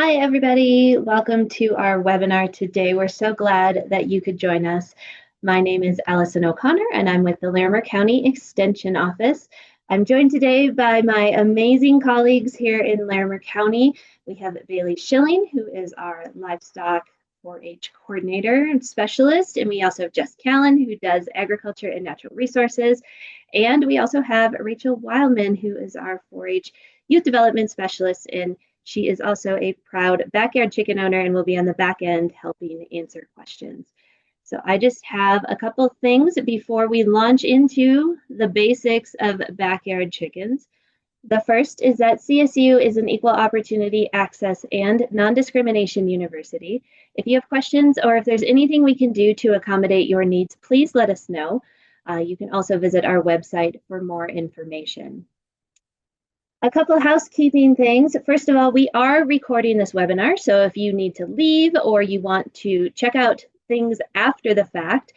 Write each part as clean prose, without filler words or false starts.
Hi, everybody. Welcome to our webinar today. We're so glad that you could join us. My name is Allison O'Connor, and I'm with the Larimer County Extension Office. I'm joined today by my amazing colleagues here in Larimer County. We have Bailey Schilling, who is our livestock 4-H coordinator and specialist, and we also have Jess Callan, who does agriculture and natural resources. And we also have Rachel Wildman, who is our 4-H youth development specialist, and she is also a proud backyard chicken owner and will be on the back end helping answer questions. So I just have a couple things before we launch into the basics of backyard chickens. The first is that CSU is an equal opportunity access and non-discrimination university. If you have questions or if there's anything we can do to accommodate your needs, please let us know. You can also visit our website for more information. A couple housekeeping things. First of all, we are recording this webinar, so if you need to leave or you want to check out things after the fact,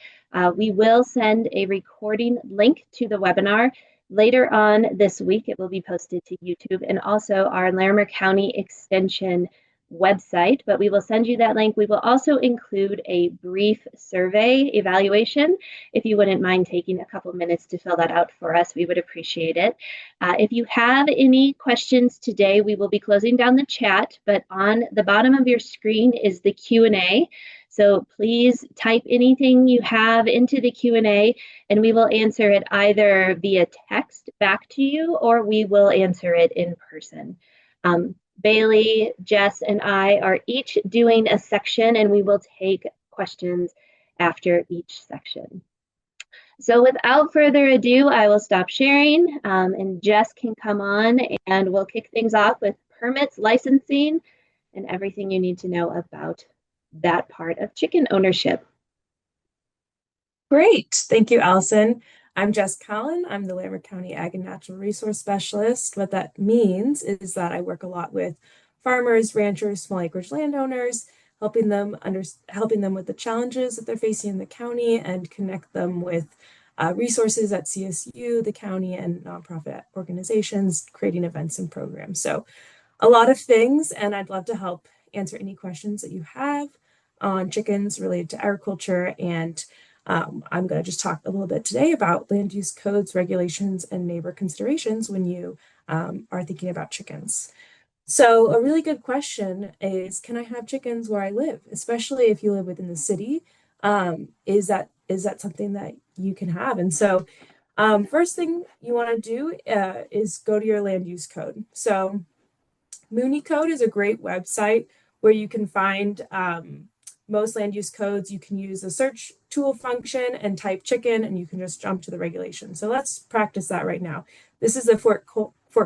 we will send a recording link to the webinar later on this week. It will be posted to YouTube and also our Larimer County Extension website, but we will send you that link. We will also include a brief survey evaluation. If you wouldn't mind taking a couple minutes to fill that out for us, we would appreciate it. If you have any questions today, we will be closing down the chat, but on the bottom of your screen is the Q&A. So please type anything you have into the Q&A and we will answer it either via text back to you or we will answer it in person. Bailey, Jess, and I are each doing a section and we will take questions after each section. So without further ado, I will stop sharing and Jess can come on and we'll kick things off with permits, licensing, and everything you need to know about that part of chicken ownership. Great. Thank you, Allison. I'm Jess Callan. I'm the Larimer County Ag and Natural Resource Specialist. What that means is that I work a lot with farmers, ranchers, small acreage landowners, helping them with the challenges that they're facing in the county and connect them with resources at CSU, the county, and nonprofit organizations, creating events and programs. So a lot of things, and I'd love to help answer any questions that you have on chickens related to agriculture. And I'm going to just talk a little bit today about land use codes, regulations, and neighbor considerations when you are thinking about chickens. So a really good question is, can I have chickens where I live, especially if you live within the city? Is that something that you can have? And so first thing you want to do is go to your land use code. So Muni Code is a great website where you can find most land use codes. You can use the search tool function and type chicken and you can just jump to the regulation. So let's practice that right now. This is the Fort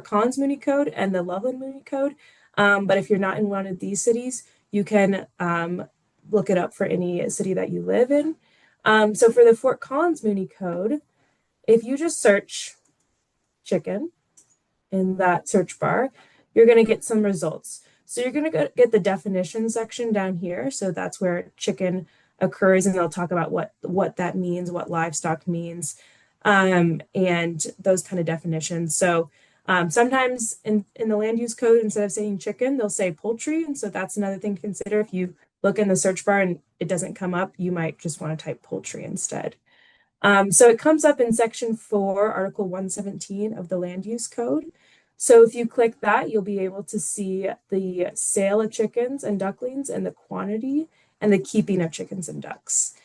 Collins Muni Code and the Loveland Muni Code. But if you're not in one of these cities, you can look it up for any city that you live in. So for the Fort Collins Muni Code, if you just search chicken in that search bar, you're going to get some results. So you're going to get the definition section down here. So that's where chicken occurs, and they'll talk about what that means, what livestock means, and those kind of definitions. So sometimes in the land use code, instead of saying chicken, they'll say poultry. And so that's another thing to consider. If you look in the search bar and it doesn't come up, you might just want to type poultry instead. So it comes up in section 4, article 117 of the land use code. So if you click that, you'll be able to see the sale of chickens and ducklings and the quantity and the keeping of chickens and ducks.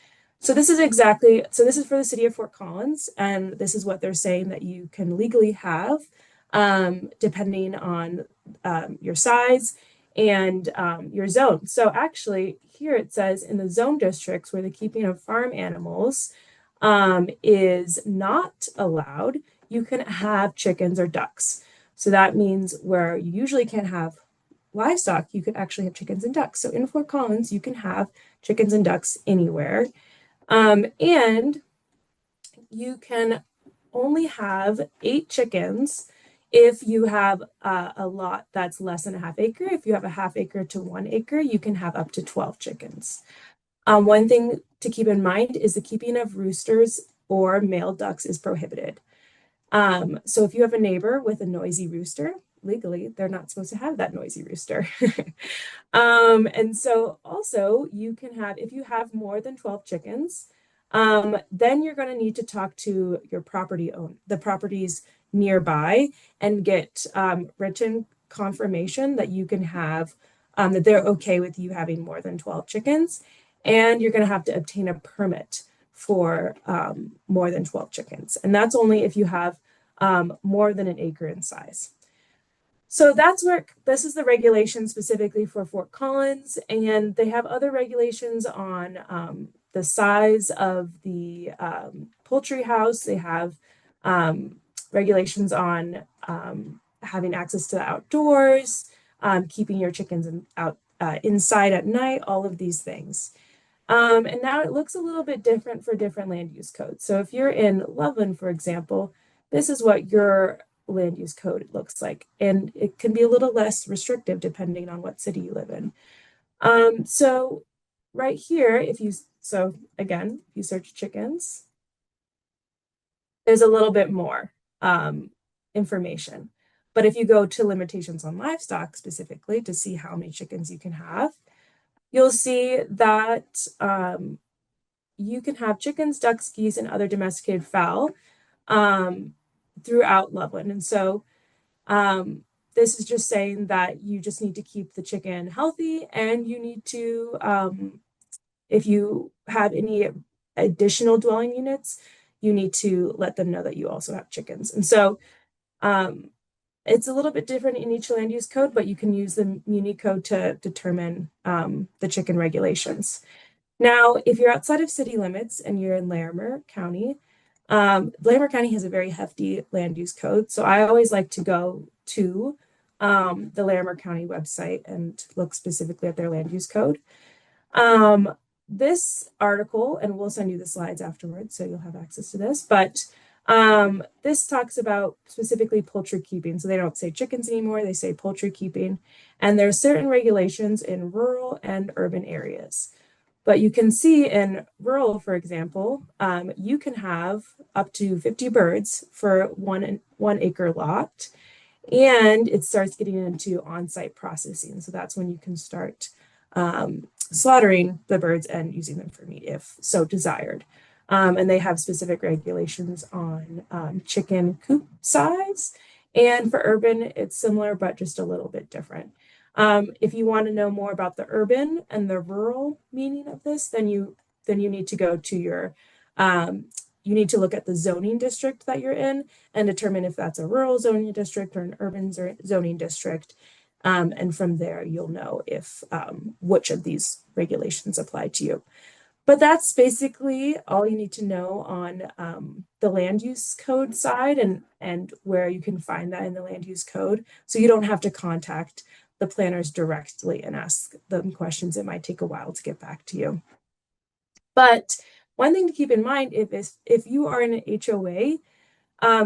So this is for the city of Fort Collins, and this is what they're saying that you can legally have, depending on your size and your zone. So actually here it says in the zone districts where the keeping of farm animals is not allowed, you can have chickens or ducks. So that means where you usually can't have livestock, you could actually have chickens and ducks. So in Fort Collins, you can have chickens and ducks anywhere. And you can only have 8 chickens if you have a lot that's less than a half acre. If you have a half acre to 1 acre, you can have up to 12 chickens. One thing to keep in mind is the keeping of roosters or male ducks is prohibited. So if you have a neighbor with a noisy rooster, legally, they're not supposed to have that noisy rooster. And so also you can have, if you have more than 12 chickens, then you're going to need to talk to your the properties nearby and get written confirmation that you can have, that they're okay with you having more than 12 chickens. And you're going to have to obtain a permit for more than 12 chickens. And that's only if you have more than an acre in size. So that's where this is the regulation specifically for Fort Collins, and they have other regulations on the size of the poultry house. They have regulations on having access to the outdoors, keeping your chickens inside at night, all of these things. And now it looks a little bit different for different land use codes. So if you're in Loveland, for example, this is what your land use code looks like. And it can be a little less restrictive depending on what city you live in. So right here, so again, if you search chickens, there's a little bit more information. But if you go to limitations on livestock specifically to see how many chickens you can have, you'll see that you can have chickens, ducks, geese, and other domesticated fowl throughout Loveland. And so this is just saying that you just need to keep the chicken healthy, and you need to, if you have any additional dwelling units, you need to let them know that you also have chickens. And so it's a little bit different in each land use code, but you can use the Muni code to determine the chicken regulations. Now, if you're outside of city limits and you're in Larimer County, Larimer County has a very hefty land use code. So I always like to go to the Larimer County website and look specifically at their land use code. This article, and we'll send you the slides afterwards, so you'll have access to this, but this talks about specifically poultry keeping. So they don't say chickens anymore, they say poultry keeping. And there are certain regulations in rural and urban areas. But you can see in rural, for example, you can have up to 50 birds for one acre lot, and it starts getting into on-site processing. So that's when you can start slaughtering the birds and using them for meat if so desired. And they have specific regulations on chicken coop size. And for urban, it's similar, but just a little bit different. If you want to know more about the urban and the rural meaning of this, then you need to go to your you need to look at the zoning district that you're in and determine if that's a rural zoning district or an urban zoning district. And from there, you'll know if which of these regulations apply to you. But that's basically all you need to know on the land use code side and where you can find that in the land use code. So you don't have to contact the planners directly and ask them questions. It might take a while to get back to you. But one thing to keep in mind if you are in an HOA,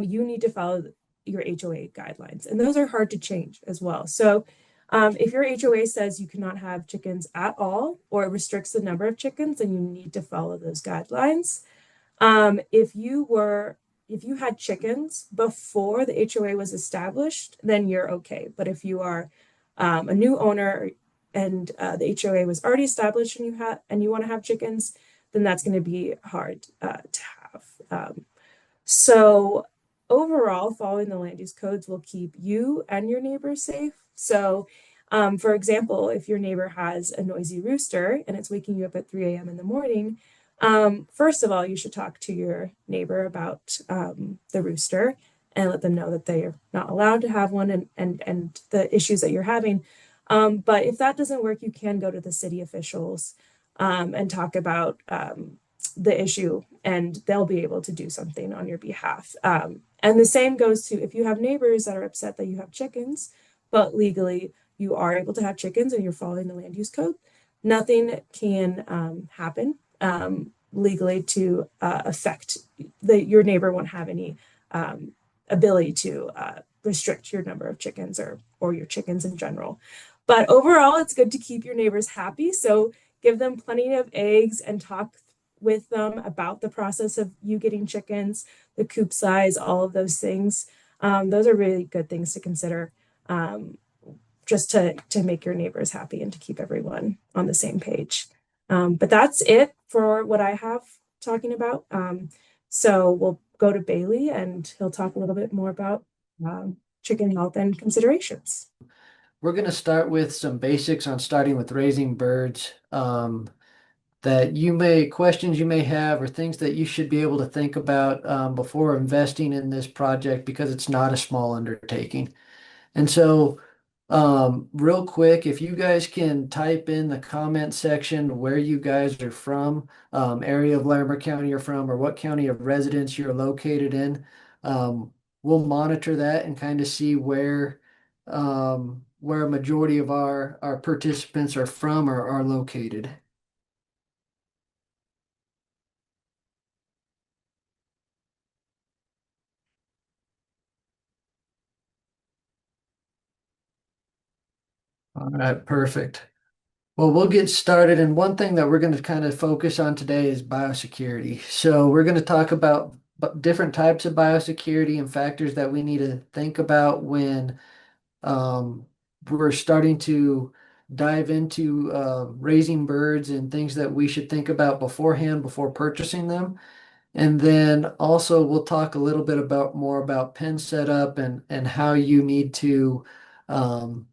you need to follow your HOA guidelines. And those are hard to change as well. So if your HOA says you cannot have chickens at all, or it restricts the number of chickens, then you need to follow those guidelines. If you had chickens before the HOA was established, then you're okay. But if you are a new owner and the HOA was already established and you want to have chickens, then that's going to be hard to have. So overall, following the land use codes will keep you and your neighbors safe. So, for example, if your neighbor has a noisy rooster and it's waking you up at 3 a.m. in the morning, first of all, you should talk to your neighbor about the rooster and let them know that they are not allowed to have one and the issues that you're having. But if that doesn't work, you can go to the city officials and talk about the issue, and they'll be able to do something on your behalf. And the same goes to if you have neighbors that are upset that you have chickens, but legally you are able to have chickens and you're following the land use code, nothing can happen legally to affect your neighbor won't have any ability to restrict your number of chickens or your chickens in general. But overall, it's good to keep your neighbors happy. So give them plenty of eggs and talk with them about the process of you getting chickens, the coop size, all of those things. Those are really good things to consider um, just to make your neighbors happy and to keep everyone on the same page. But that's it for what I have talking about. So we'll go to Bailey and he'll talk a little bit more about chicken health and considerations. We're going to start with some basics on starting with raising birds. That questions you may have or things that you should be able to think about before investing in this project because it's not a small undertaking. And so, real quick, if you guys can type in the comment section where you guys are from, area of Larimer County you're from, or what county of residence you're located in, we'll monitor that and kind of see where a majority of our participants are from or are located. All right, perfect. Well, we'll get started. And one thing that we're going to kind of focus on today is biosecurity. So we're going to talk about different types of biosecurity and factors that we need to think about when we're starting to dive into raising birds and things that we should think about beforehand before purchasing them. And then also we'll talk a little bit about more about pen setup and how you need um,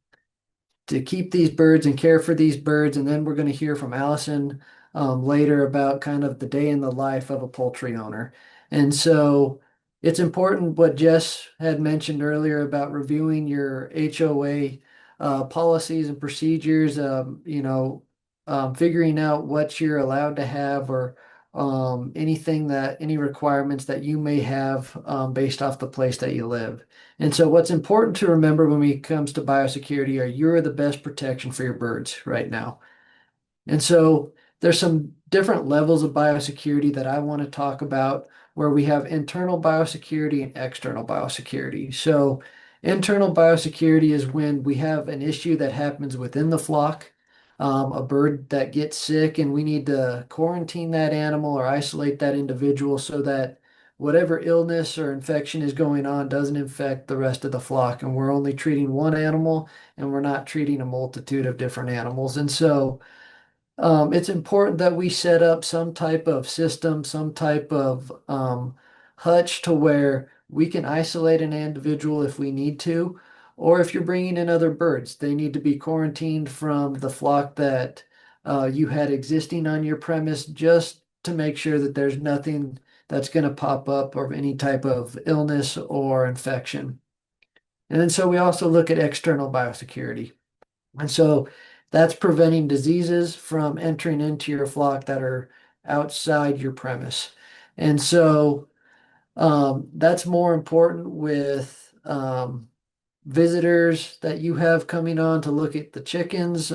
to keep these birds and care for these birds. And then we're going to hear from Allison later about kind of the day in the life of a poultry owner. And so it's important what Jess had mentioned earlier about reviewing your HOA policies and procedures, figuring out what you're allowed to have or any requirements that you may have based off the place that you live. And so what's important to remember when it comes to biosecurity are you're the best protection for your birds right now. And so there's some different levels of biosecurity that I want to talk about where we have internal biosecurity and external biosecurity. So internal biosecurity is when we have an issue that happens within the flock, a bird that gets sick, and we need to quarantine that animal or isolate that individual so that whatever illness or infection is going on doesn't infect the rest of the flock. And we're only treating one animal and we're not treating a multitude of different animals. And so it's important that we set up some type of system, some type of hutch to where we can isolate an individual if we need to, or if you're bringing in other birds, they need to be quarantined from the flock that you had existing on your premise just to make sure that there's nothing that's going to pop up or any type of illness or infection. And then so we also look at external biosecurity. And so that's preventing diseases from entering into your flock that are outside your premise. And so that's more important with visitors that you have coming on to look at the chickens.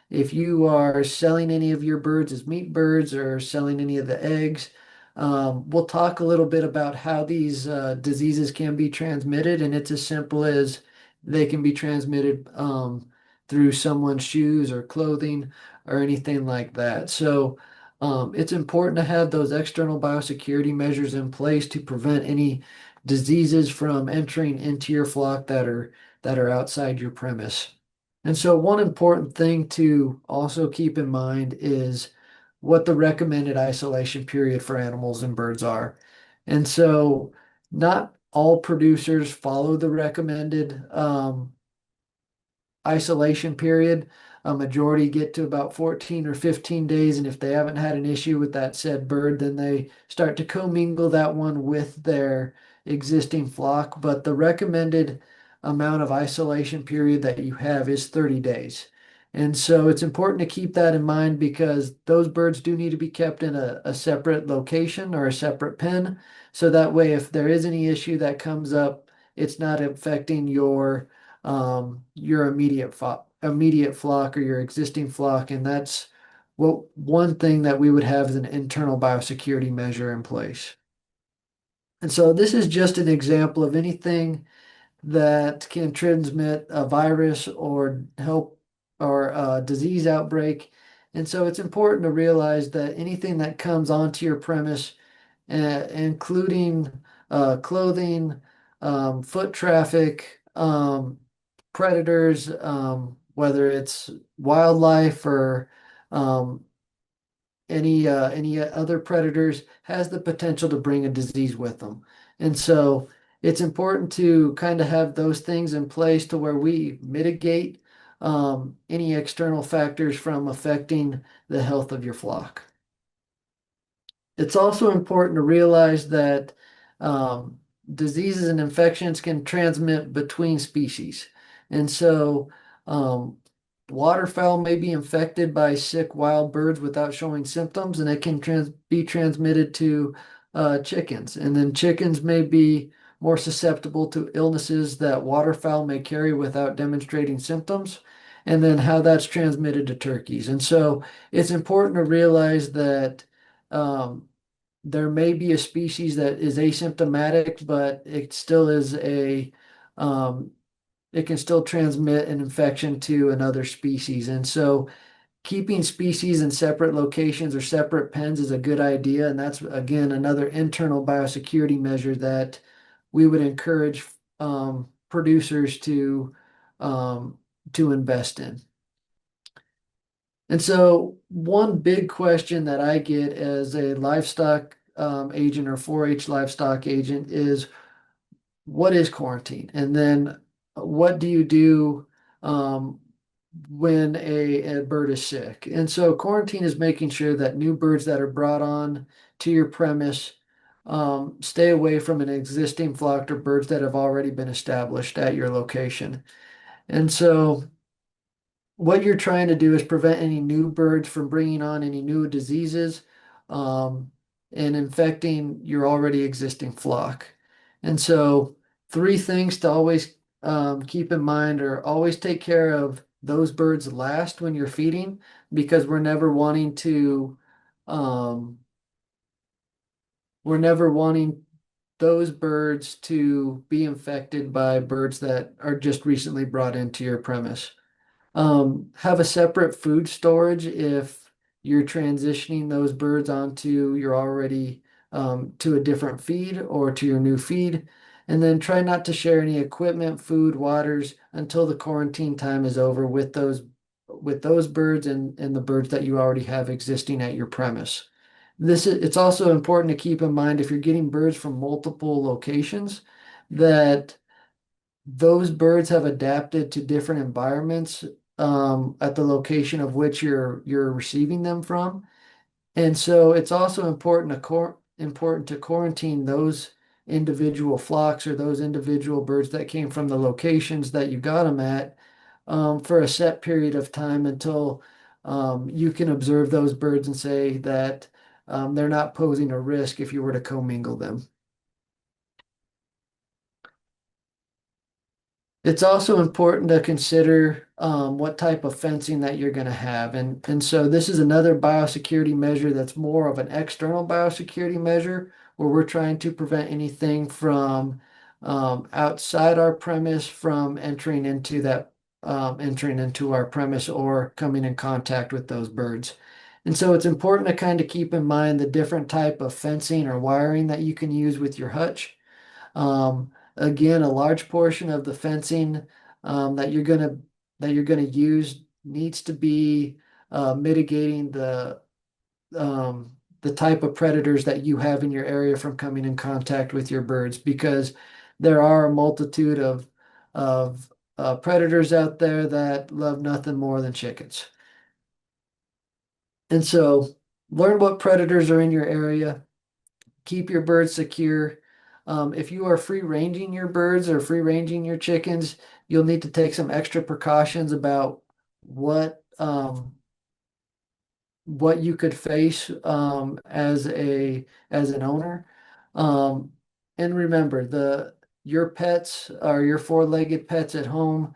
If you are selling any of your birds as meat birds or selling any of the eggs, we'll talk a little bit about how these diseases can be transmitted, and it's as simple as they can be transmitted through someone's shoes or clothing or anything like that. So it's important to have those external biosecurity measures in place to prevent any diseases from entering into your flock that are outside your premise. And so one important thing to also keep in mind is what the recommended isolation period for animals and birds are. And so not all producers follow the recommended isolation period. A majority get to about 14 or 15 days, and if they haven't had an issue with that said bird, then they start to commingle that one with their existing flock. But the recommended amount of isolation period that you have is 30 days. And so it's important to keep that in mind because those birds do need to be kept in a separate location or a separate pen. So that way, if there is any issue that comes up, it's not affecting your immediate flock or your existing flock, and that's what one thing that we would have as an internal biosecurity measure in place. And so this is just an example of anything that can transmit a virus or help or a disease outbreak. And so it's important to realize that anything that comes onto your premise, including clothing, foot traffic, predators, whether it's wildlife or um, any other predators, has the potential to bring a disease with them. And so it's important to kind of have those things in place to where we mitigate any external factors from affecting the health of your flock. It's also important to realize that um, diseases and infections can transmit between species. And so um, waterfowl may be infected by sick wild birds without showing symptoms, and it can be transmitted to chickens. And then chickens may be more susceptible to illnesses that waterfowl may carry without demonstrating symptoms, and then how that's transmitted to turkeys. And so it's important to realize that um, there may be a species that is asymptomatic, but it still is um, it can still transmit an infection to another species. And so keeping species in separate locations or separate pens is a good idea. And that's, again, another internal biosecurity measure that we would encourage producers um, to invest in. And so one big question that I get as a livestock agent or 4-H livestock agent is, what is quarantine? And then what do you do um, when a bird is sick? And so quarantine is making sure that new birds that are brought on to your premise stay away from an existing flock or birds that have already been established at your location. And so what you're trying to do is prevent any new birds from bringing on any new diseases um, and infecting your already existing flock. And so, three things to always keep in mind are always take care of those birds last when you're feeding, because um, we're never wanting those birds to be infected by birds that are just recently brought into your premise. Have a separate food storage if you're transitioning those birds onto your already to a different feed or to your new feed. And then try not to share any equipment, food, waters until the quarantine time is over with those birds and the birds that you already have existing at your premise. It's also important to keep in mind if you're getting birds from multiple locations that those birds have adapted to different environments at the location of which you're receiving them from. And so it's also important to quarantine those individual flocks or those individual birds that came from the locations that you got them at for a set period of time until you can observe those birds and say that they're not posing a risk if you were to commingle them. It's also important to consider what type of fencing that you're going to have. And so this is another biosecurity measure that's more of an external biosecurity measure where we're trying to prevent anything from outside our premise from entering into our premise or coming in contact with those birds. And so it's important to kind of keep in mind the different type of fencing or wiring that you can use with your hutch. Again, a large portion of the fencing that you're gonna use needs to be mitigating the type of predators that you have in your area from coming in contact with your birds, because there are a multitude of predators out there that love nothing more than chickens. And so learn what predators are in your area, keep your birds secure. If you are free ranging your birds or free ranging your chickens, you'll need to take some extra precautions about what you could face as an owner. Um, and remember, the your pets or your four-legged pets at home,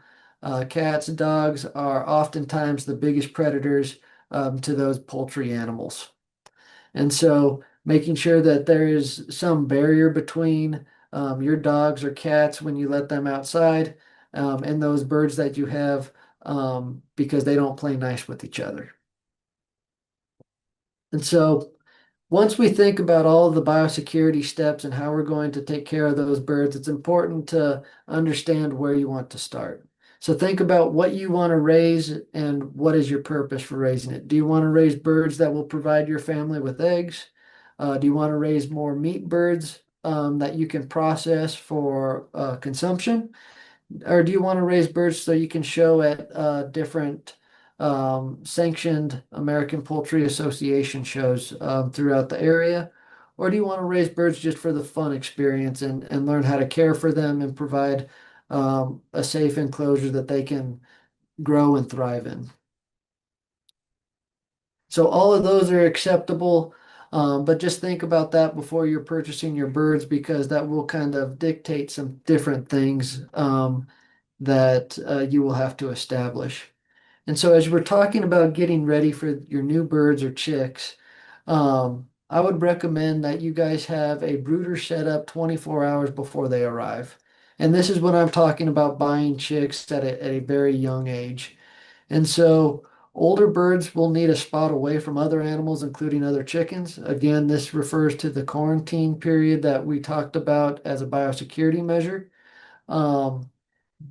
cats, dogs are oftentimes the biggest predators to those poultry animals. And so making sure that there is some barrier between your dogs or cats when you let them outside and those birds that you have because they don't play nice with each other. And so once we think about all of the biosecurity steps and how we're going to take care of those birds, it's important to understand where you want to start. So think about what you want to raise and what is your purpose for raising it. Do you want to raise birds that will provide your family with eggs? Do you want to raise more meat birds that you can process for consumption? Or do you want to raise birds so you can show at different sanctioned American Poultry Association shows throughout the area? Or do you want to raise birds just for the fun experience and learn how to care for them and provide a safe enclosure that they can grow and thrive in? So all of those are acceptable, but just think about that before you're purchasing your birds because that will kind of dictate some different things that you will have to establish. And so as we're talking about getting ready for your new birds or chicks, I would recommend that you guys have a brooder set up 24 hours before they arrive. And this is when I'm talking about buying chicks at a very young age. And so older birds will need a spot away from other animals, including other chickens. Again, this refers to the quarantine period that we talked about as a biosecurity measure. Um,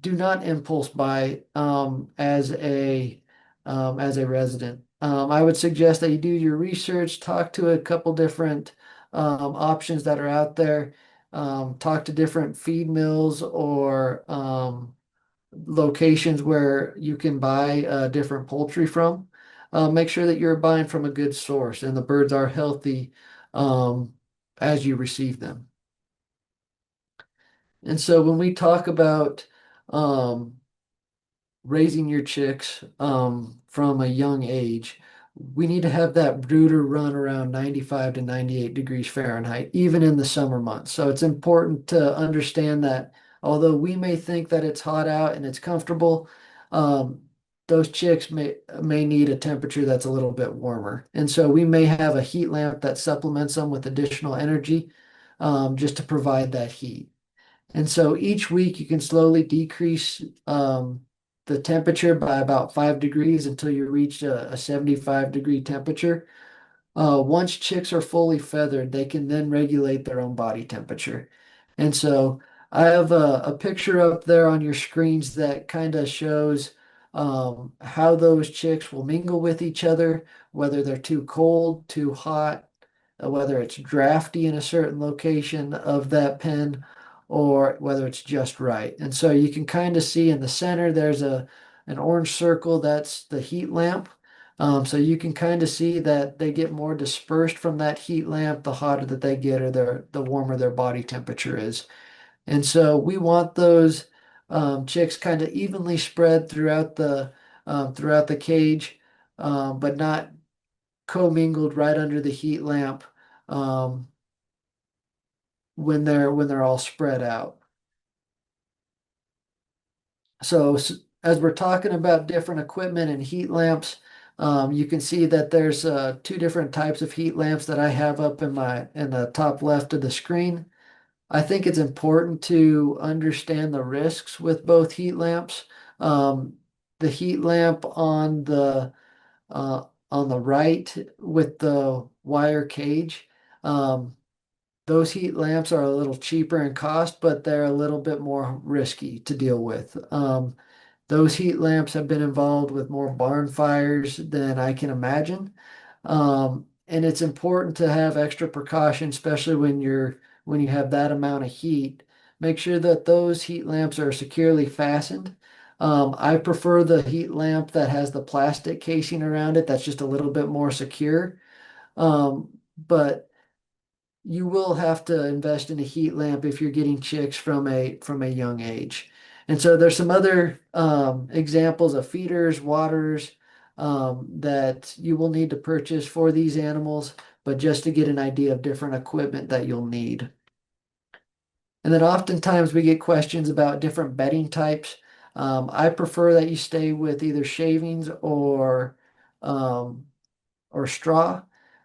do not impulse buy as a resident. I would suggest that you do your research, talk to a couple different options that are out there, talk to different feed mills or locations where you can buy different poultry from. Make sure that you're buying from a good source and the birds are healthy um, as you receive them. And so when we talk about um, raising your chicks from a young age, we need to have that brooder run around 95 to 98 degrees Fahrenheit, even in the summer months. So it's important to understand that although we may think that it's hot out and it's comfortable, um, those chicks may need a temperature that's a little bit warmer. And so we may have a heat lamp that supplements them with additional energy just to provide that heat. And so each week you can slowly decrease the temperature by about 5 degrees until you reach a 75-degree temperature. Once chicks are fully feathered, they can then regulate their own body temperature. And so I have a picture up there on your screens that kind of shows how those chicks will mingle with each other, whether they're too cold, too hot, whether it's drafty in a certain location of that pen, or whether it's just right. And so you can kind of see in the center there's an orange circle that's the heat lamp. So you can kind of see that they get more dispersed from that heat lamp the hotter that they get or the warmer their body temperature is. And so we want those chicks kind of evenly spread throughout the cage, but not commingled right under the heat lamp um, when they're all spread out. So as we're talking about different equipment and heat lamps, you can see that there's two different types of heat lamps that I have up in the top left of the screen. I think it's important to understand the risks with both heat lamps. Um, the heat lamp on the right with the wire cage, um, those heat lamps are a little cheaper in cost, but they're a little bit more risky to deal with. Those heat lamps have been involved with more barn fires than I can imagine. And it's important to have extra precaution, especially when you have that amount of heat. Make sure that those heat lamps are securely fastened. I prefer the heat lamp that has the plastic casing around it. That's just a little bit more secure. But you will have to invest in a heat lamp if you're getting chicks from a young age. And so there's some other examples of feeders, waters that you will need to purchase for these animals, but just to get an idea of different equipment that you'll need. And then oftentimes we get questions about different bedding types. I prefer that you stay with either shavings um, or straw.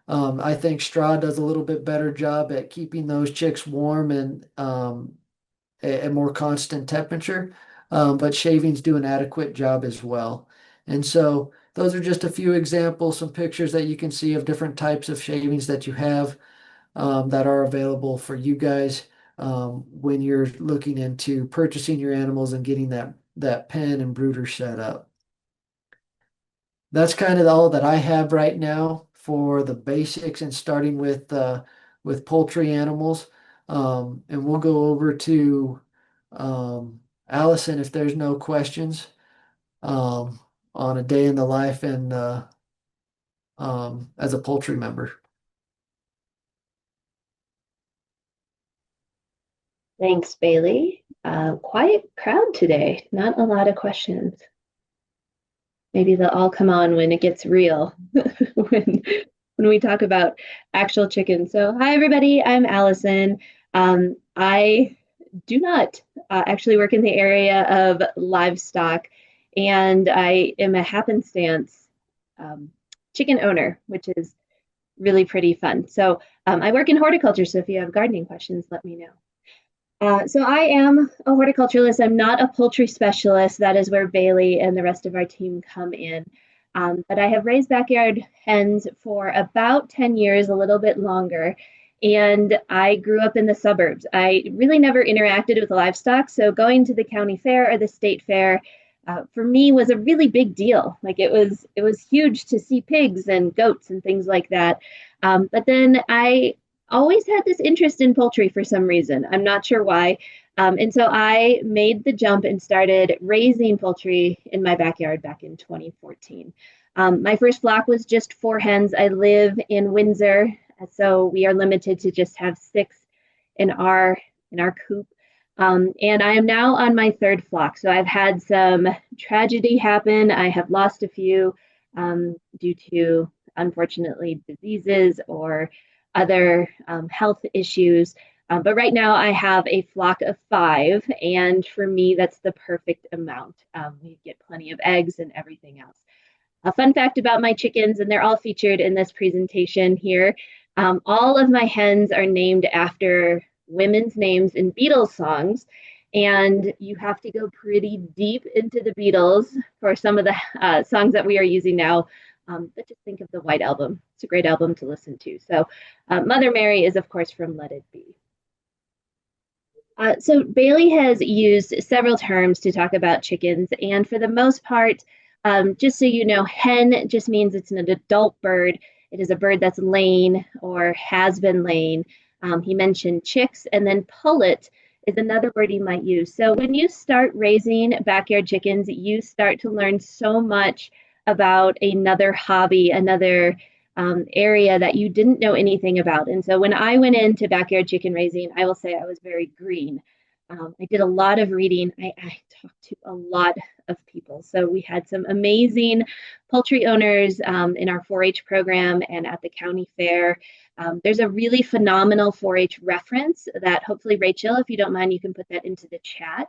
I think straw does a little bit better job at keeping those chicks warm and a more constant temperature. But shavings do an adequate job as well. And so those are just a few examples, some pictures that you can see of different types of shavings that you have that are available for you guys when you're looking into purchasing your animals and getting that pen and brooder setup. That's kind of all that I have right now for the basics and starting with poultry animals. And we'll go over to Allison if there's no questions um, on a day in the life and as a poultry member. Thanks, Bailey. Quiet crowd today. Not a lot of questions. Maybe they'll all come on when it gets real, when we talk about actual chickens. So, hi everybody. I'm Allison. I do not actually work in the area of livestock, and I am a happenstance um, chicken owner, which is really pretty fun. So, I work in horticulture. So, if you have gardening questions, let me know. So I am a horticulturalist. I'm not a poultry specialist. That is where Bailey and the rest of our team come in. But I have raised backyard hens for about 10 years, a little bit longer. And I grew up in the suburbs. I really never interacted with livestock. So going to the county fair or the state fair for me was a really big deal. Like it was huge to see pigs and goats and things like that. But then I always had this interest in poultry for some reason. I'm not sure why. And so I made the jump and started raising poultry in my backyard back in 2014. My first flock was just 4 hens. I live in Windsor, so we are limited to just have 6 in our coop. And I am now on my 3rd flock. So I've had some tragedy happen. I have lost a few due to, unfortunately, diseases or other health issues. But right now I have a flock of 5, and for me, that's the perfect amount. We get plenty of eggs and everything else. A fun fact about my chickens, and they're all featured in this presentation here, all of my hens are named after women's names in Beatles songs. And you have to go pretty deep into the Beatles for some of the songs that we are using now. But just think of the White Album. It's a great album to listen to. So Mother Mary is, of course, from Let It Be. So Bailey has used several terms to talk about chickens. And for the most part, just so you know, hen just means it's an adult bird. It is a bird that's laying or has been laying. He mentioned chicks, and then pullet is another word you might use. So when you start raising backyard chickens, you start to learn so much about another hobby, another area that you didn't know anything about. And so when I went into backyard chicken raising, I will say I was very green. I did a lot of reading. I talked to a lot of people. So we had some amazing poultry owners in our 4-H program and at the county fair. There's a really phenomenal 4-H reference that hopefully, Rachel, if you don't mind, you can put that into the chat,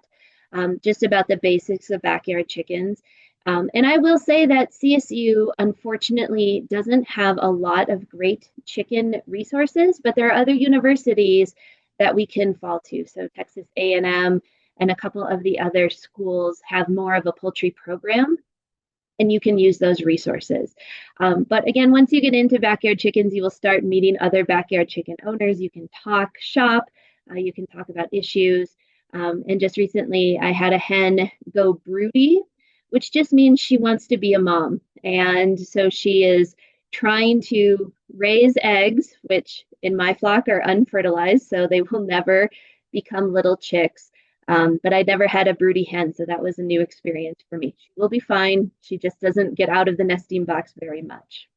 just about the basics of backyard chickens. And I will say that CSU, unfortunately, doesn't have a lot of great chicken resources, but there are other universities that we can fall to. So Texas A&M and a couple of the other schools have more of a poultry program, and you can use those resources. But again, once you get into backyard chickens, you will start meeting other backyard chicken owners. You can talk shop, you can talk about issues. And just recently, I had a hen go broody, which just means she wants to be a mom. And so she is trying to raise eggs, which in my flock are unfertilized, so they will never become little chicks. But I never had a broody hen, so that was a new experience for me. She will be fine. She just doesn't get out of the nesting box very much.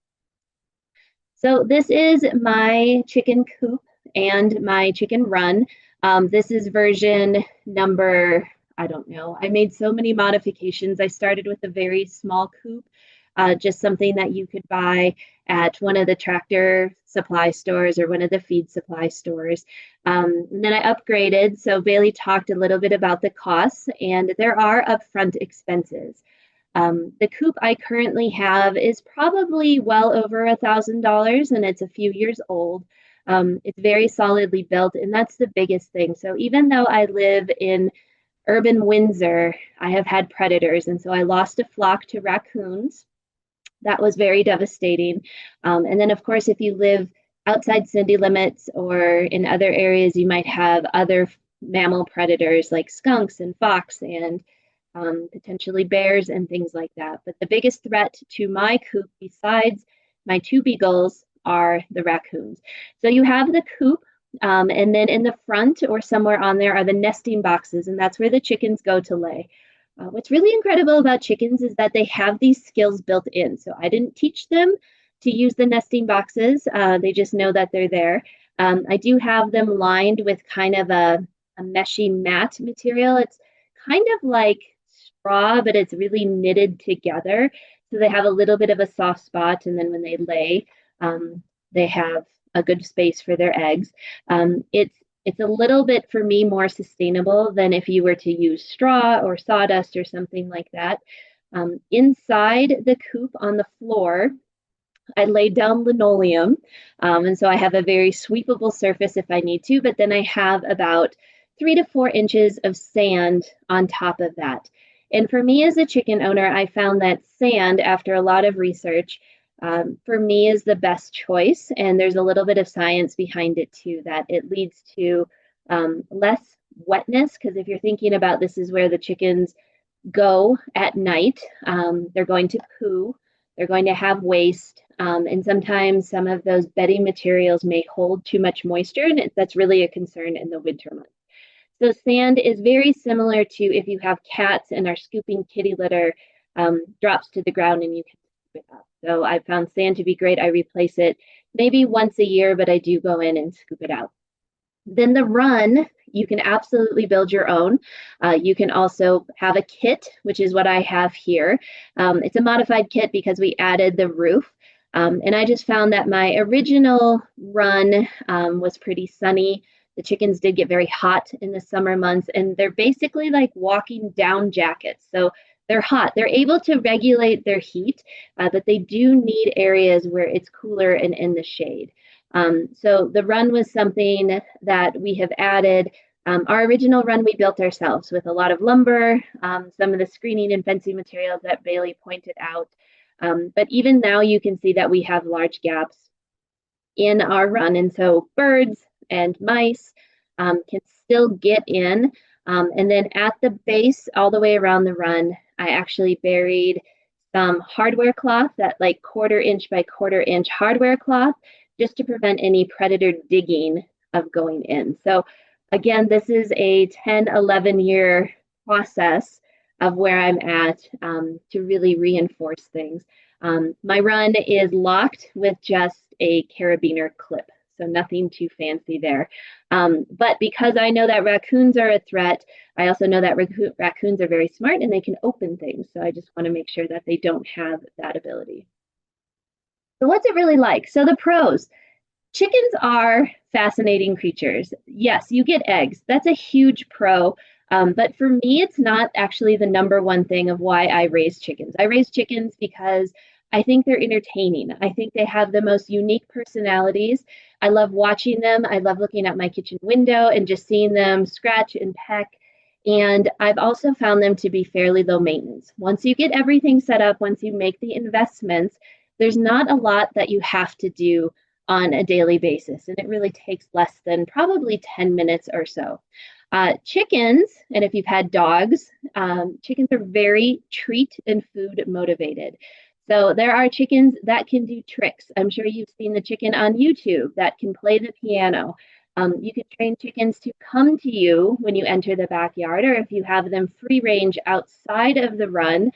So this is my chicken coop and my chicken run. This is version number, I don't know. I made so many modifications. I started with a very small coop, just something that you could buy at one of the tractor supply stores or one of the feed supply stores. And then I upgraded. So Bailey talked a little bit about the costs, and there are upfront expenses. The coop I currently have is probably well over $1,000, and it's a few years old. It's very solidly built, and that's the biggest thing. So even though I live in urban Windsor, I have had predators, and so I lost a flock to raccoons. That was very devastating. And then, of course, if you live outside city limits or in other areas, you might have other mammal predators like skunks and fox and potentially bears and things like that. But the biggest threat to my coop, besides my two beagles, are the raccoons. So you have the coop, and then in the front or somewhere on there are the nesting boxes, and that's where the chickens go to lay. What's really incredible about chickens is that they have these skills built in. So I didn't teach them to use the nesting boxes. They just know that they're there. I do have them lined with kind of a meshy mat material. It's kind of like straw, but it's really knitted together. So they have a little bit of a soft spot, and then when they lay, they have a good space for their eggs. It's a little bit for me more sustainable than if you were to use straw or sawdust or something like that. Inside the coop on the floor, I laid down linoleum, and so I have a very sweepable surface if I need to, but then I have about 3 to 4 inches of sand on top of that. And for me as a chicken owner, I found that sand, after a lot of research, for me is the best choice. And there's a little bit of science behind it too, that it leads to less wetness. Because if you're thinking about this is where the chickens go at night, they're going to poo, they're going to have waste, and sometimes some of those bedding materials may hold too much moisture, and that's really a concern in the winter months. So sand is very similar to if you have cats and are scooping kitty litter, drops to the ground and you can scoop it up. So I found sand to be great. I replace it maybe once a year, but I do go in and scoop it out. Then the run, you can absolutely build your own. You can also have a kit, which is what I have here. It's a modified kit because we added the roof. And I just found that my original run was pretty sunny. The chickens did get very hot in the summer months, and they're basically like walking down jackets. So they're hot. They're able to regulate their heat, but they do need areas where it's cooler and in the shade. So the run was something that we have added. Our original run we built ourselves with a lot of lumber, some of the screening and fencing materials that Bailey pointed out. But even now you can see that we have large gaps in our run. And so birds and mice can still get in. And then at the base, all the way around the run, I actually buried some hardware cloth, that like 1/4 inch by 1/4 inch hardware cloth, just to prevent any predator digging of going in. So again, this is a 10, 11-year process of where I'm at to really reinforce things. My run is locked with just a carabiner clip, so nothing too fancy there. But because I know that raccoons are a threat, I also know that raccoons are very smart and they can open things. So I just want to make sure that they don't have that ability. So what's it really like? So the pros. Chickens are fascinating creatures. Yes, you get eggs. That's a huge pro. But for me, it's not actually the number one thing of why I raise chickens. I raise chickens because I think they're entertaining. I think they have the most unique personalities. I love watching them. I love looking out my kitchen window and just seeing them scratch and peck. And I've also found them to be fairly low maintenance. Once you get everything set up, once you make the investments, there's not a lot that you have to do on a daily basis. And it really takes less than probably 10 minutes or so. Chickens, and if you've had dogs, chickens are very treat and food motivated. So there are chickens that can do tricks. I'm sure you've seen the chicken on YouTube that can play the piano. You can train chickens to come to you when you enter the backyard, or if you have them free range outside of the run,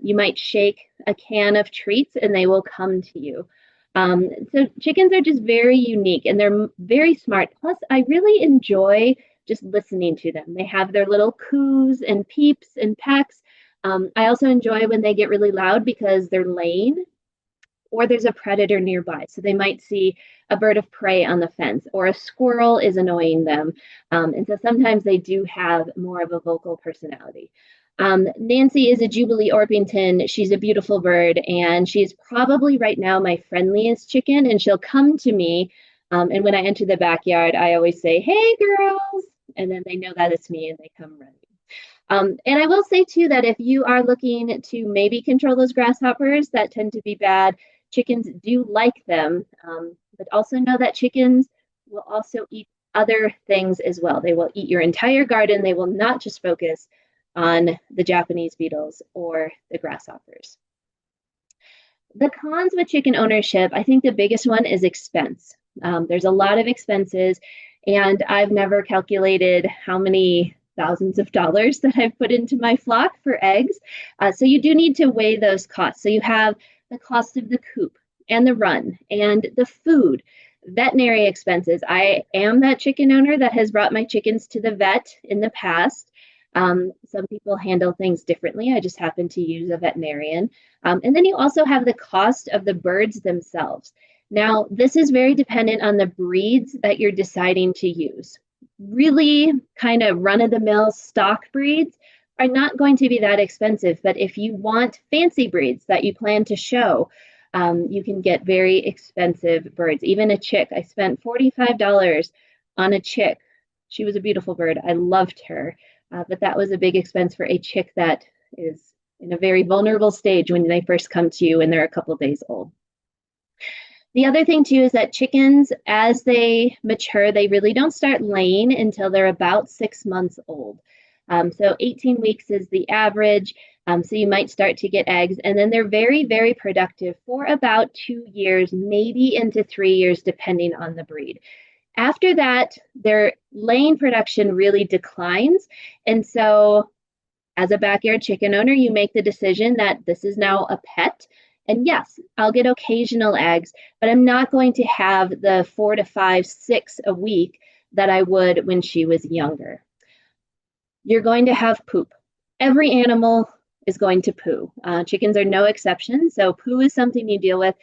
you might shake a can of treats and they will come to you. So chickens are just very unique and they're very smart. Plus, I really enjoy just listening to them. They have their little coos and peeps and pecks. I also enjoy when they get really loud because they're laying or there's a predator nearby. So they might see a bird of prey on the fence or a squirrel is annoying them. And so sometimes they do have more of a vocal personality. Nancy is a Jubilee Orpington. She's a beautiful bird, and she's probably right now my friendliest chicken, and she'll come to me. And when I enter the backyard, I always say, "Hey, girls," and then they know that it's me and they come running. And I will say too that if you are looking to maybe control those grasshoppers that tend to be bad, chickens do like them, but also know that chickens will also eat other things as well. They will eat your entire garden. They will not just focus on the Japanese beetles or the grasshoppers. The cons with chicken ownership, I think the biggest one is expense. There's a lot of expenses, and I've never calculated how many thousands of dollars that I've put into my flock for eggs. So you do need to weigh those costs. So you have the cost of the coop and the run and the food, veterinary expenses. I am that chicken owner that has brought my chickens to the vet in the past. Some people handle things differently. I just happen to use a veterinarian. And then you also have the cost of the birds themselves. Now, this is very dependent on the breeds that you're deciding to use. Really kind of run-of-the-mill stock breeds are not going to be that expensive, but if you want fancy breeds that you plan to show, you can get very expensive birds. Even a chick, I spent $45 on a chick. She was a beautiful bird. I loved her, but that was a big expense for a chick that is in a very vulnerable stage when they first come to you and they're a couple days old. The other thing too is that chickens, as they mature, they really don't start laying until they're about 6 months old. So 18 weeks is the average. So you might start to get eggs, and then they're very, very productive for about 2 years, maybe into 3 years, depending on the breed. After that, their laying production really declines. And so as a backyard chicken owner, you make the decision that this is now a pet. And yes, I'll get occasional eggs, but I'm not going to have the 4 to 5, 6 a week that I would when she was younger. You're going to have poop. Every animal is going to poo. Chickens are no exception. So poo is something you deal with,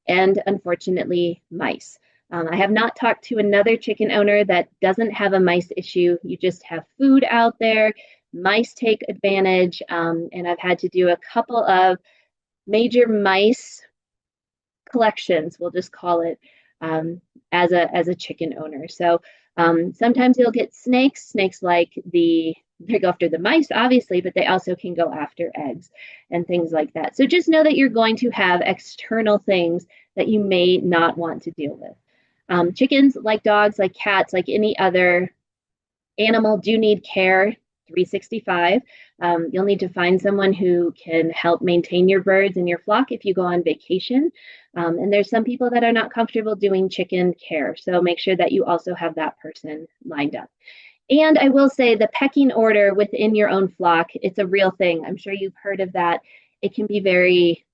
and unfortunately, mice. I have not talked to another chicken owner that doesn't have a mice issue. You just have food out there. Mice take advantage, and I've had to do a couple of major mice collections, we'll just call it, as a chicken owner. So sometimes you'll get snakes. Snakes they go after the mice, obviously, but they also can go after eggs and things like that. So just know that you're going to have external things that you may not want to deal with. Chickens, like dogs, like cats, like any other animal, do need care 365. You'll need to find someone who can help maintain your birds and your flock if you go on vacation. And there's some people that are not comfortable doing chicken care. So make sure that you also have that person lined up. And I will say the pecking order within your own flock, it's a real thing. I'm sure you've heard of that. It can be very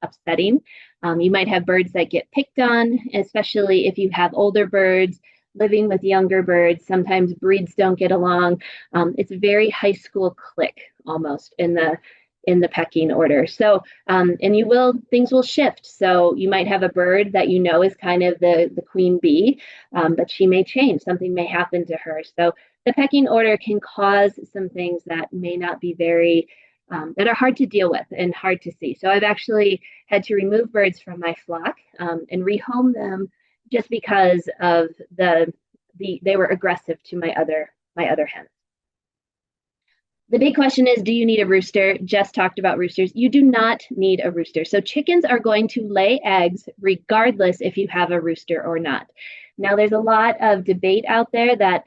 upsetting. You might have birds that get picked on, especially if you have older birds living with younger birds. Sometimes breeds don't get along. It's a very high school clique almost in the pecking order. So, and things will shift. So you might have a bird that you know is kind of the queen bee, but she may change. Something may happen to her. So the pecking order can cause some things that may not be that are hard to deal with and hard to see. So I've actually had to remove birds from my flock and rehome them just because of they were aggressive to my other hens. The big question is, do you need a rooster? Just talked about roosters. You do not need a rooster. So chickens are going to lay eggs regardless if you have a rooster or not. Now, there's a lot of debate out there that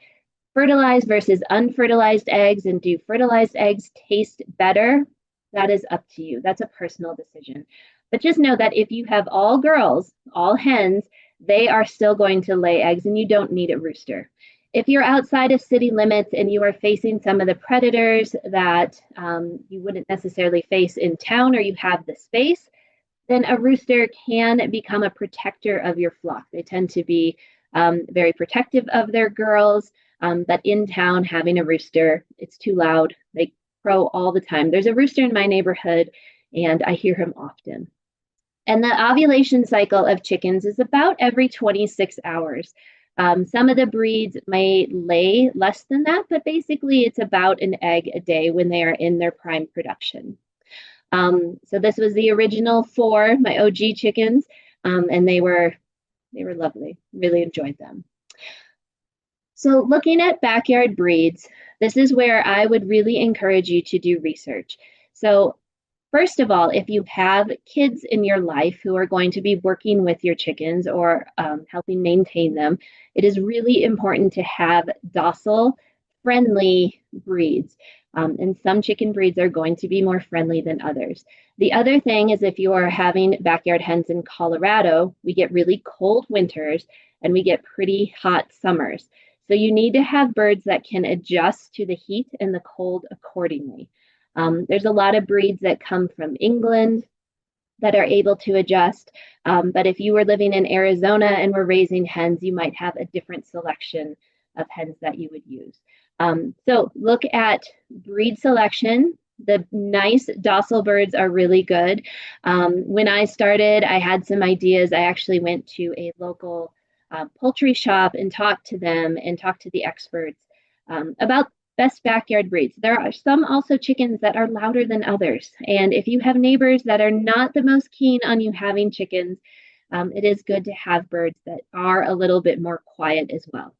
fertilized versus unfertilized eggs, and do fertilized eggs taste better? That is up to you. That's a personal decision. But just know that if you have all girls, all hens, they are still going to lay eggs, and you don't need a rooster. If you're outside of city limits and you are facing some of the predators that you wouldn't necessarily face in town, or you have the space, then a rooster can become a protector of your flock. They tend to be very protective of their girls, but in town, having a rooster, it's too loud. They crow all the time. There's a rooster in my neighborhood, and I hear him often. And the ovulation cycle of chickens is about every 26 hours. Some of the breeds may lay less than that, but basically it's about an egg a day when they are in their prime production. So this was the original 4, my OG chickens, and they were lovely. Really enjoyed them. So looking at backyard breeds, this is where I would really encourage you to do research. So first of all, if you have kids in your life who are going to be working with your chickens or helping maintain them, it is really important to have docile, friendly breeds. And some chicken breeds are going to be more friendly than others. The other thing is if you are having backyard hens in Colorado, we get really cold winters and we get pretty hot summers. So you need to have birds that can adjust to the heat and the cold accordingly. There's a lot of breeds that come from England that are able to adjust. But if you were living in Arizona and were raising hens, you might have a different selection of hens that you would use. So look at breed selection. The nice docile birds are really good. When I started, I had some ideas. I actually went to a local poultry shop and talked to them and talked to the experts about best backyard breeds. There are some also chickens that are louder than others. And if you have neighbors that are not the most keen on you having chickens, it is good to have birds that are a little bit more quiet as well.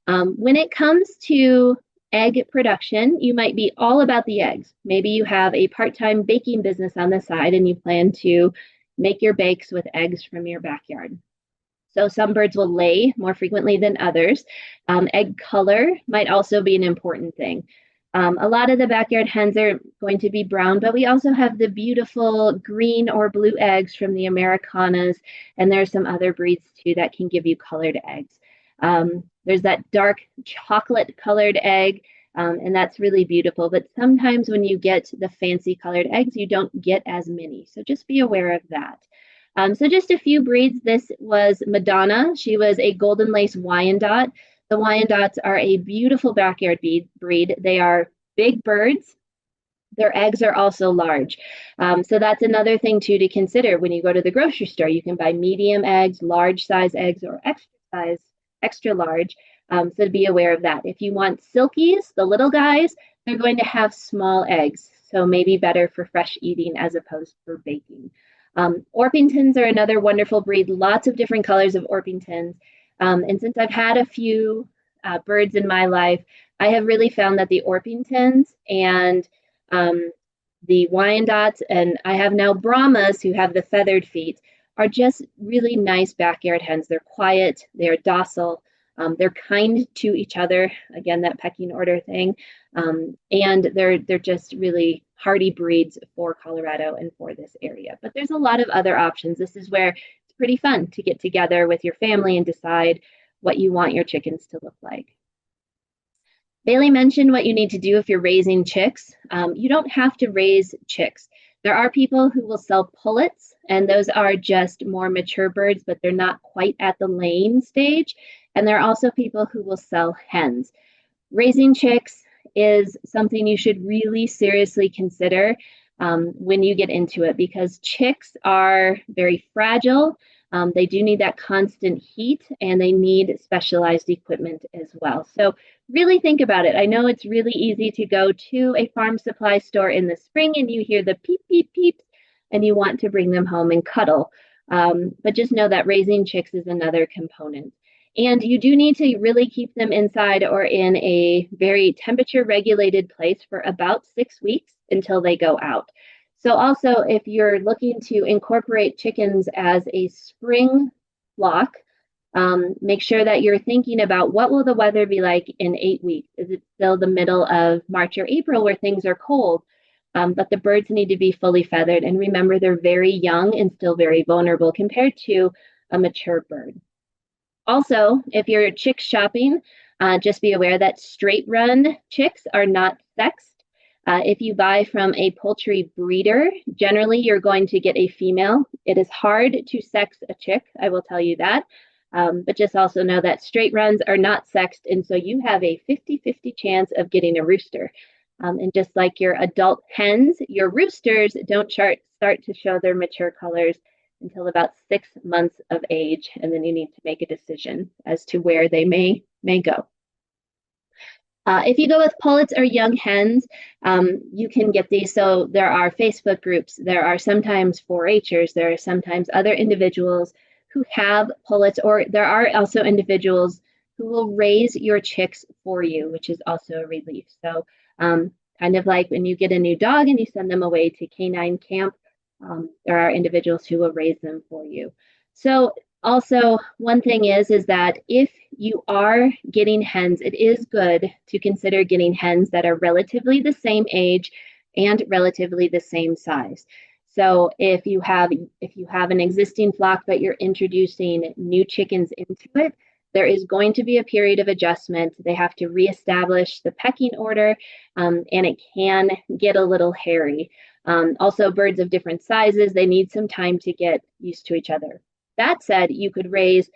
When it comes to egg production, you might be all about the eggs. Maybe you have a part-time baking business on the side and you plan to make your bakes with eggs from your backyard. So some birds will lay more frequently than others. Egg color might also be an important thing. A lot of the backyard hens are going to be brown, but we also have the beautiful green or blue eggs from the Americanas, and there are some other breeds too that can give you colored eggs. There's that dark chocolate colored egg, and that's really beautiful. But sometimes when you get the fancy colored eggs, you don't get as many. So just be aware of that. So just a few breeds. This was Madonna. She was a golden lace Wyandotte. The Wyandottes are a beautiful backyard breed. They are big birds. Their eggs are also large. So that's another thing too to consider when you go to the grocery store. You can buy medium eggs, large size eggs, or extra size, extra large. So be aware of that. If you want silkies, the little guys, they're going to have small eggs. So maybe better for fresh eating as opposed for baking. Orpingtons are another wonderful breed, lots of different colors of Orpingtons. And since I've had a few birds in my life, I have really found that the Orpingtons and the Wyandottes, and I have now Brahmas who have the feathered feet, are just really nice backyard hens. They're quiet, they're docile, they're kind to each other. Again, that pecking order thing. And they're just really hardy breeds for Colorado and for this area. But there's a lot of other options. This is where it's pretty fun to get together with your family and decide what you want your chickens to look like. Bailey mentioned what you need to do if you're raising chicks. You don't have to raise chicks. There are people who will sell pullets, and those are just more mature birds, but they're not quite at the laying stage. And there are also people who will sell hens. Raising chicks is something you should really seriously consider when you get into it because chicks are very fragile. They do need that constant heat and they need specialized equipment as well. So really think about it. I know it's really easy to go to a farm supply store in the spring and you hear the peep, peep, peep, and you want to bring them home and cuddle. But just know that raising chicks is another component. And you do need to really keep them inside or in a very temperature regulated place for about 6 weeks until they go out. So also, if you're looking to incorporate chickens as a spring flock, make sure that you're thinking about what will the weather be like in 8 weeks? Is it still the middle of March or April where things are cold? But the birds need to be fully feathered. And remember, they're very young and still very vulnerable compared to a mature bird. Also, if you're chick shopping, just be aware that straight run chicks are not sexed. If you buy from a poultry breeder, generally you're going to get a female. It is hard to sex a chick, I will tell you that. But just also know that straight runs are not sexed, and so you have a 50-50 chance of getting a rooster. And just like your adult hens, your roosters don't start to show their mature colors until about 6 months of age, and then you need to make a decision as to where they may go. If you go with pullets or young hens, you can get these. So there are Facebook groups, there are sometimes 4-Hers, there are sometimes other individuals who have pullets, or there are also individuals who will raise your chicks for you, which is also a relief. So kind of like when you get a new dog and you send them away to canine camp, there are individuals who will raise them for you. So Also, one thing is that if you are getting hens, it is good to consider getting hens that are relatively the same age and relatively the same size. So if you have an existing flock but you're introducing new chickens into it, there is going to be a period of adjustment. They have to reestablish the pecking order, and it can get a little hairy. Also, birds of different sizes, they need some time to get used to each other. That said, you could raise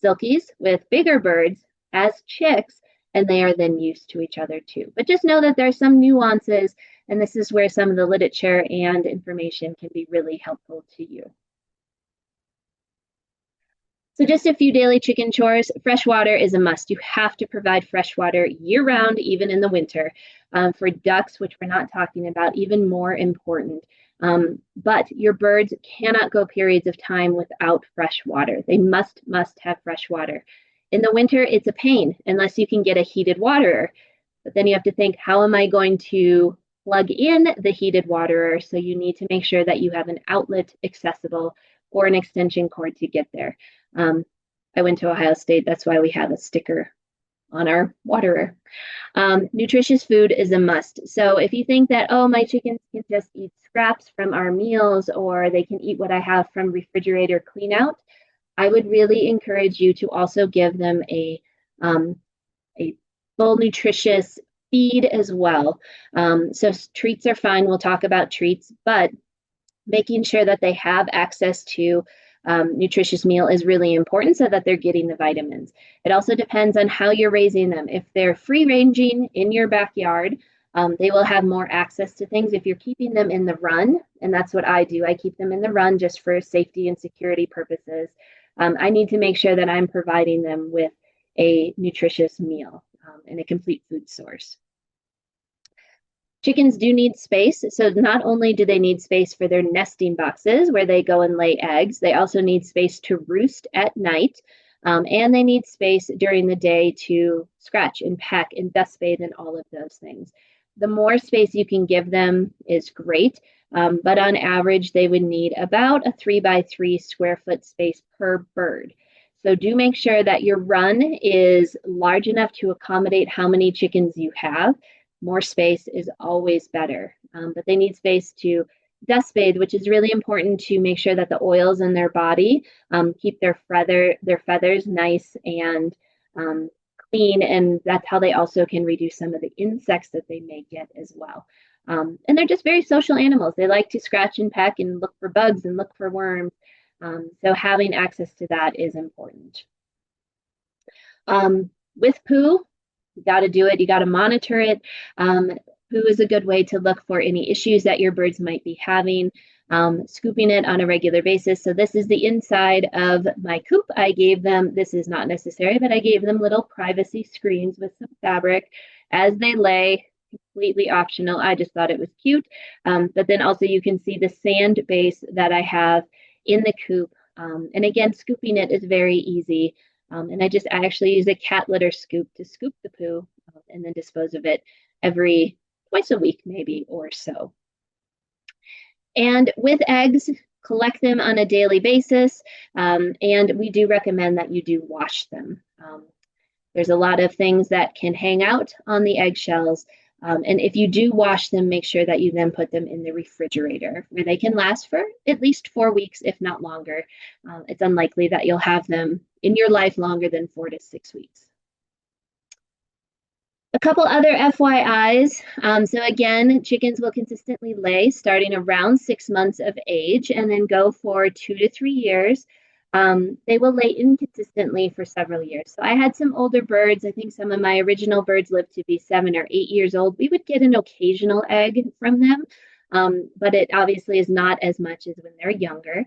silkies with bigger birds as chicks, and they are then used to each other too. But just know that there are some nuances, and this is where some of the literature and information can be really helpful to you. So just a few daily chicken chores. Fresh water is a must. You have to provide fresh water year round, even in the winter. For ducks, which we're not talking about, even more important. But your birds cannot go periods of time without fresh water. They must have fresh water. In the winter, it's a pain unless you can get a heated waterer. But then you have to think, how am I going to plug in the heated waterer? So you need to make sure that you have an outlet accessible or an extension cord to get there. I went to Ohio State. That's why we have a sticker on our waterer. Nutritious food is a must. So if you think that, oh, my chickens can just eat scraps from our meals or they can eat what I have from refrigerator clean out, I would really encourage you to also give them a full nutritious feed as well. So treats are fine. We'll talk about treats, but making sure that they have access to nutritious meal is really important so that they're getting the vitamins. It also depends on how you're raising them. If they're free ranging in your backyard, they will have more access to things. If you're keeping them in the run, and that's what I do, I keep them in the run just for safety and security purposes. I need to make sure that I'm providing them with a nutritious meal and a complete food source. Chickens do need space. So not only do they need space for their nesting boxes where they go and lay eggs, they also need space to roost at night. And they need space during the day to scratch and peck and dust bathe and all of those things. The more space you can give them is great. But on average, they would need about a 3x3 square foot space per bird. So do make sure that your run is large enough to accommodate how many chickens you have. More space is always better, but they need space to dust bathe, which is really important to make sure that the oils in their body keep their feathers nice and clean, and that's how they also can reduce some of the insects that they may get as well. And they're just very social animals. They like to scratch and peck and look for bugs and look for worms. So having access to that is important. With poo, you got to do it. You got to monitor it. Poo is a good way to look for any issues that your birds might be having. Scooping it on a regular basis. So this is the inside of my coop. I gave them, this is not necessary, but I gave them little privacy screens with some fabric as they lay, completely optional. I just thought it was cute. But then also you can see the sand base that I have in the coop. And again, scooping it is very easy. And I actually use a cat litter scoop to scoop the poo and then dispose of it twice a week, maybe, or so. And with eggs, collect them on a daily basis. And we do recommend that you do wash them. There's a lot of things that can hang out on the eggshells. And if you do wash them, make sure that you then put them in the refrigerator where they can last for at least 4 weeks, if not longer. It's unlikely that you'll have them in your life longer than 4 to 6 weeks. A couple other FYIs. So again, chickens will consistently lay starting around 6 months of age and then go for 2 to 3 years. They will lay inconsistently for several years. So I had some older birds. I think some of my original birds lived to be 7 or 8 years old. We would get an occasional egg from them, but it obviously is not as much as when they're younger.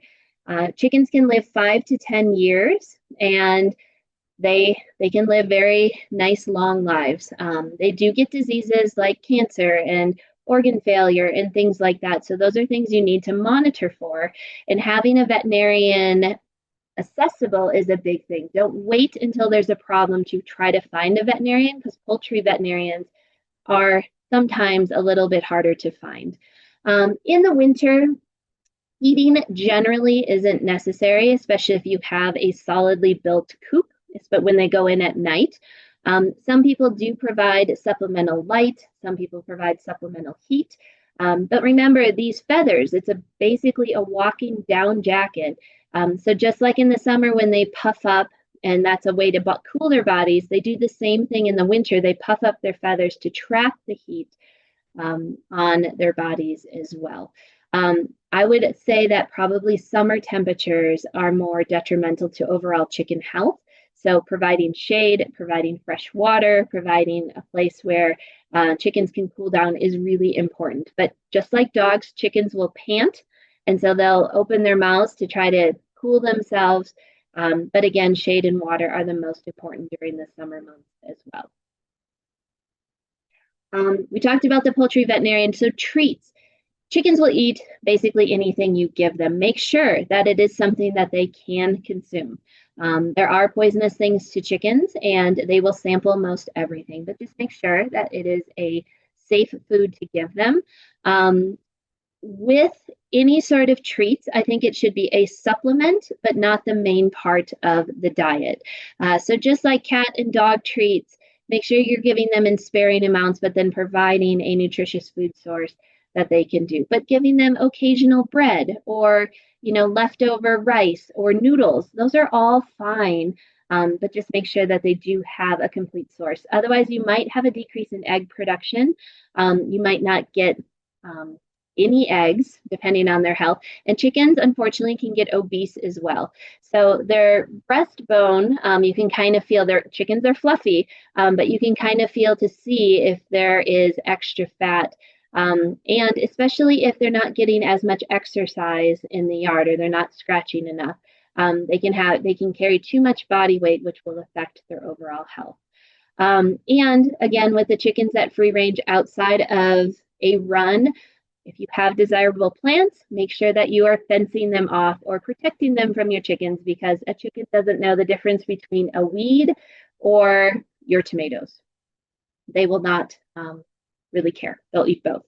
Chickens can live 5 to 10 years, and they can live very nice long lives. They do get diseases like cancer and organ failure and things like that. So those are things you need to monitor for. And having a veterinarian accessible is a big thing. Don't wait until there's a problem to try to find a veterinarian, because poultry veterinarians are sometimes a little bit harder to find. In the winter, Heating generally isn't necessary, especially if you have a solidly built coop, but when they go in at night. Some people do provide supplemental light, some people provide supplemental heat. But remember, these feathers, it's basically a walking down jacket. So just like in the summer when they puff up, and that's a way to cool their bodies, they do the same thing in the winter. They puff up their feathers to trap the heat on their bodies as well. I would say that probably summer temperatures are more detrimental to overall chicken health. So providing shade, providing fresh water, providing a place where chickens can cool down is really important. But just like dogs, chickens will pant, and so they'll open their mouths to try to cool themselves. But again, shade and water are the most important during the summer months as well. We talked about the poultry veterinarian. So treats. Chickens will eat basically anything you give them. Make sure that it is something that they can consume. There are poisonous things to chickens, and they will sample most everything, but just make sure that it is a safe food to give them. With any sort of treats, I think it should be a supplement, but not the main part of the diet. So just like cat and dog treats, make sure you're giving them in sparing amounts, but then providing a nutritious food source that they can do. But giving them occasional bread or leftover rice or noodles, those are all fine. But just make sure that they do have a complete source. Otherwise, you might have a decrease in egg production. You might not get any eggs, depending on their health. And chickens, unfortunately, can get obese as well. So their breastbone, you can kind of feel their chickens are fluffy, but you can kind of feel to see if there is extra fat. And especially if they're not getting as much exercise in the yard or they're not scratching enough, they can carry too much body weight, which will affect their overall health. And again, with the chickens that free range outside of a run, if you have desirable plants, make sure that you are fencing them off or protecting them from your chickens, because a chicken doesn't know the difference between a weed or your tomatoes. They will not really care. They'll eat both.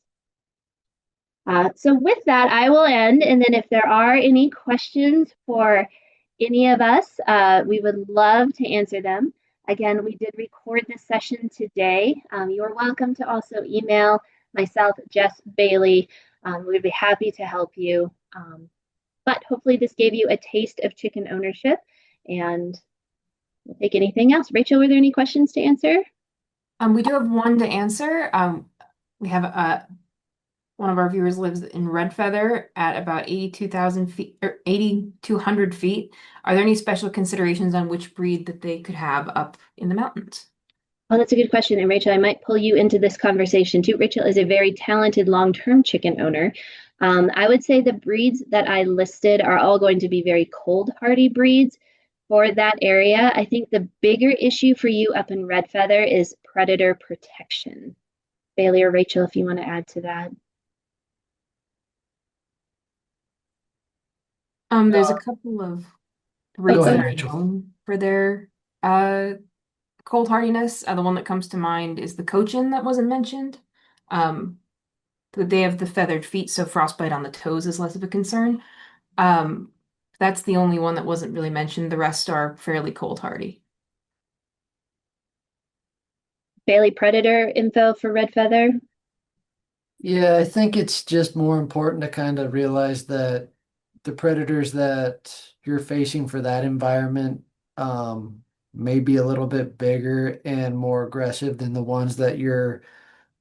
So with that, I will end. And then if there are any questions for any of us, we would love to answer them. Again, we did record this session today. You're welcome to also email myself, Jess Bailey. We'd be happy to help you. But hopefully this gave you a taste of chicken ownership, and we'll take anything else. Rachel, were there any questions to answer? We do have one to answer. We have one of our viewers lives in Red Feather at about 82,000 feet or 8,200 feet. Are there any special considerations on which breed that they could have up in the mountains? Oh, that's a good question. And Rachel, I might pull you into this conversation too. Rachel is a very talented long-term chicken owner. I would say the breeds that I listed are all going to be very cold hardy breeds for that area. I think the bigger issue for you up in Red Feather is predator protection. Bailey or Rachel, if you want to add to that. There's a couple of breeds that are known for their cold hardiness. The one that comes to mind is the Cochin that wasn't mentioned. They have the feathered feet, so frostbite on the toes is less of a concern. That's the only one that wasn't really mentioned. The rest are fairly cold hardy. Bailey, predator info for Red Feather? Yeah, I think it's just more important to kind of realize that the predators that you're facing for that environment may be a little bit bigger and more aggressive than the ones that you're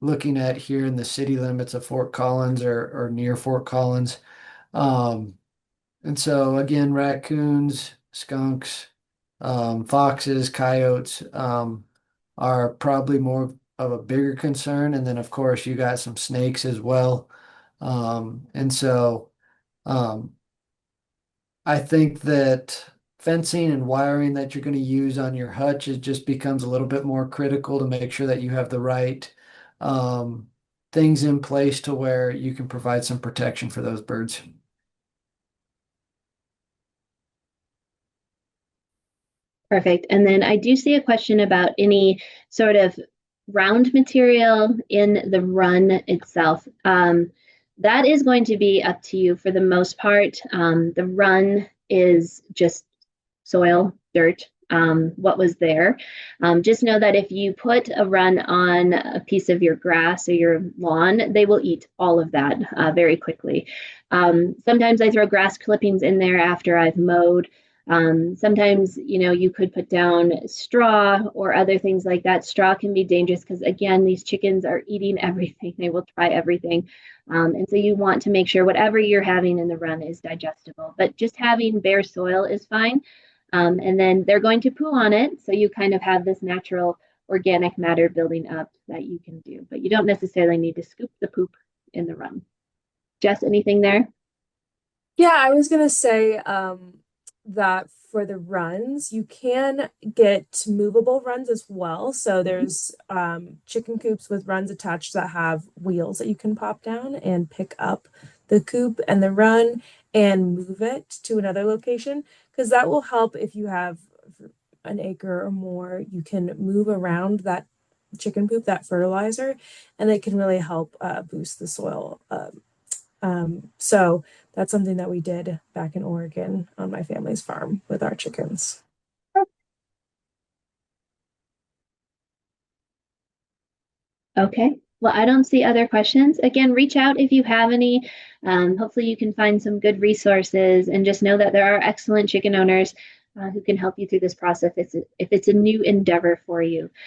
looking at here in the city limits of Fort Collins or near Fort Collins. And so again, raccoons, skunks, foxes, coyotes are probably more of a bigger concern. And then of course you got some snakes as well. And so I think that fencing and wiring that you're going to use on your hutch, it just becomes a little bit more critical to make sure that you have the right things in place to where you can provide some protection for those birds. Perfect. And then I do see a question about any sort of round material in the run itself. that is going to be up to you for the most part. The run is just soil, dirt, what was there. Just know that if you put a run on a piece of your grass or your lawn, they will eat all of that very quickly. Sometimes I throw grass clippings in there after I've mowed. Sometimes, you could put down straw or other things like that. Straw can be dangerous because, again, these chickens are eating everything. They will try everything. And so you want to make sure whatever you're having in the run is digestible. But just having bare soil is fine. And then they're going to poo on it. So you kind of have this natural organic matter building up that you can do. But you don't necessarily need to scoop the poop in the run. Jess, anything there? Yeah, I was gonna say that for the runs, you can get movable runs as well. So there's chicken coops with runs attached that have wheels that you can pop down and pick up the coop and the run and move it to another location, because that will help if you have an acre or more. You can move around that chicken poop, that fertilizer, and it can really help boost the soil. So that's something that we did back in Oregon on my family's farm with our chickens. Okay. Well, I don't see other questions. Again, reach out if you have any. Hopefully you can find some good resources, and just know that there are excellent chicken owners who can help you through this process if it's a new endeavor for you.